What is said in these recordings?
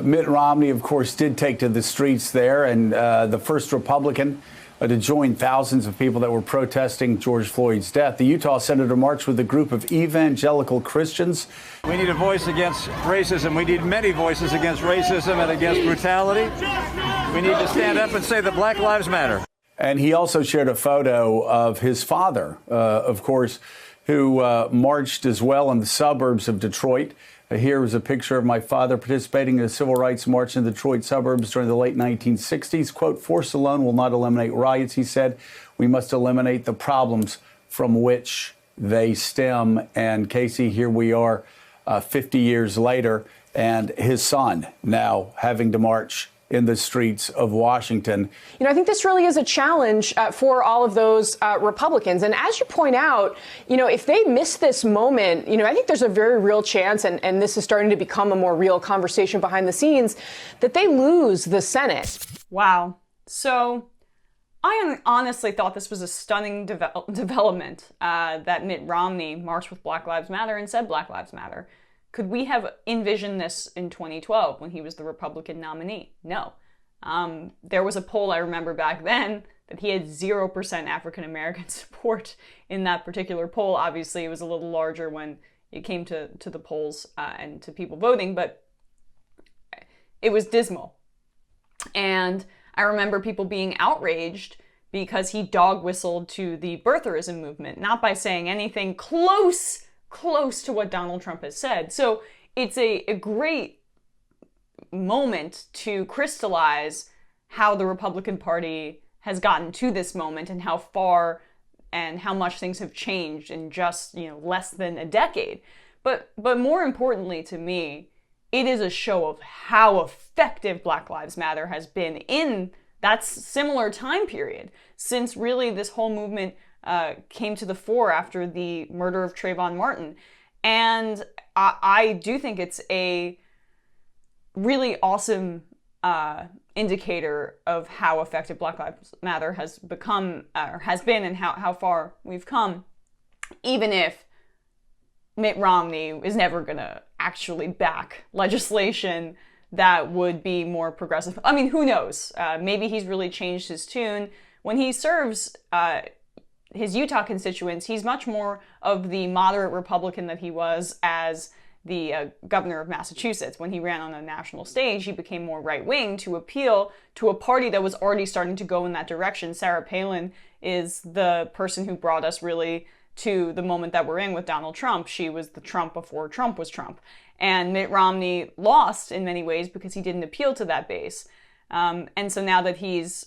Mitt Romney, of course, did take to the streets there, and the first Republican to join thousands of people that were protesting George Floyd's death. The Utah senator marched with a group of evangelical Christians. We need a voice against racism. We need many voices against racism and against brutality. We need to stand up and say that Black Lives Matter. And he also shared a photo of his father, of course, who marched as well in the suburbs of Detroit. Here is a picture of my father participating in a civil rights march in the Detroit suburbs during the late 1960s. Quote, "Force alone will not eliminate riots," he said. "We must eliminate the problems from which they stem." And Casey, here we are 50 years later, and his son now having to march in the streets of Washington. You know, I think this really is a challenge for all of those Republicans. And as you point out, you know, if they miss this moment, you know, I think there's a very real chance, and this is starting to become a more real conversation behind the scenes, that they lose the Senate. Wow. So I honestly thought this was a stunning development that Mitt Romney marched with Black Lives Matter and said Black Lives Matter. Could we have envisioned this in 2012 when he was the Republican nominee? No. There was a poll I remember back then that he had 0% African-American support in that particular poll. Obviously, it was a little larger when it came to the polls and to people voting, but it was dismal. And I remember people being outraged because he dog whistled to the birtherism movement, not by saying anything close to what Donald Trump has said. So it's a great moment to crystallize how the Republican Party has gotten to this moment and how far and how much things have changed in just, you know, less than a decade. But more importantly to me, it is a show of how effective Black Lives Matter has been in that similar time period, since really this whole movement came to the fore after the murder of Trayvon Martin. And I do think it's a really awesome indicator of how effective Black Lives Matter has become, or has been, and how far we've come, even if Mitt Romney is never going to actually back legislation that would be more progressive. I mean, who knows? Maybe he's really changed his tune. When he serves his Utah constituents, he's much more of the moderate Republican that he was as the governor of Massachusetts. When he ran on a national stage, he became more right-wing to appeal to a party that was already starting to go in that direction. Sarah Palin is the person who brought us really to the moment that we're in with Donald Trump. She was the Trump before Trump was Trump. And Mitt Romney lost in many ways because he didn't appeal to that base. And so now that he's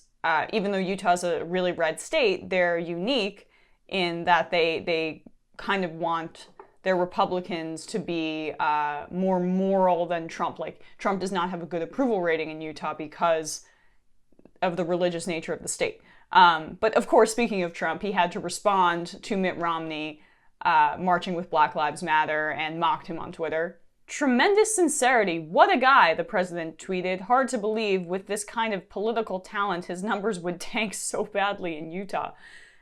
even though Utah's a really red state, they're unique in that they kind of want their Republicans to be more moral than Trump. Like, Trump does not have a good approval rating in Utah because of the religious nature of the state. But of course, speaking of Trump, he had to respond to Mitt Romney marching with Black Lives Matter and mocked him on Twitter. "Tremendous sincerity. What a guy," the president tweeted. "Hard to believe with this kind of political talent, his numbers would tank so badly in Utah."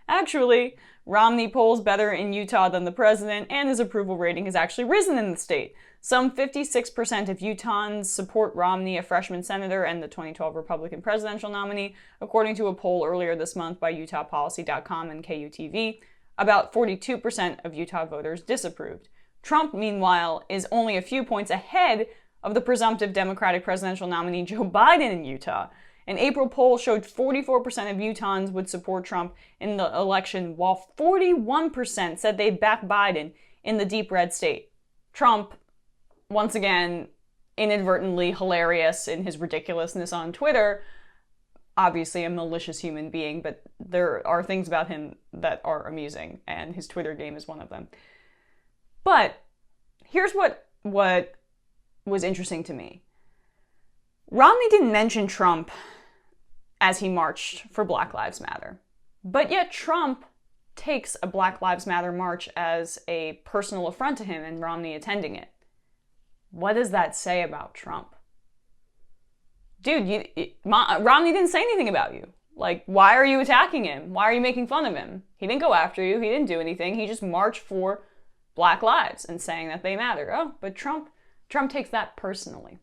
Actually, Romney polls better in Utah than the president, and his approval rating has actually risen in the state. Some 56% of Utahns support Romney, a freshman senator and the 2012 Republican presidential nominee, according to a poll earlier this month by UtahPolicy.com and KUTV. About 42% of Utah voters disapproved. Trump, meanwhile, is only a few points ahead of the presumptive Democratic presidential nominee Joe Biden in Utah. An April poll showed 44% of Utahns would support Trump in the election, while 41% said they'd back Biden in the deep red state. Trump, once again, inadvertently hilarious in his ridiculousness on Twitter, obviously a malicious human being, but there are things about him that are amusing, and his Twitter game is one of them. But here's what was interesting to me. Romney didn't mention Trump as he marched for Black Lives Matter, but yet Trump takes a Black Lives Matter march as a personal affront to him and Romney attending it. What does that say about Trump? Dude, Romney didn't say anything about you. Like, why are you attacking him? Why are you making fun of him? He didn't go after you. He didn't do anything. He just marched for Black lives and saying that they matter. Oh, but Trump takes that personally.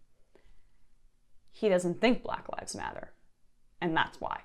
he doesn't think Black Lives Matter. And that's why.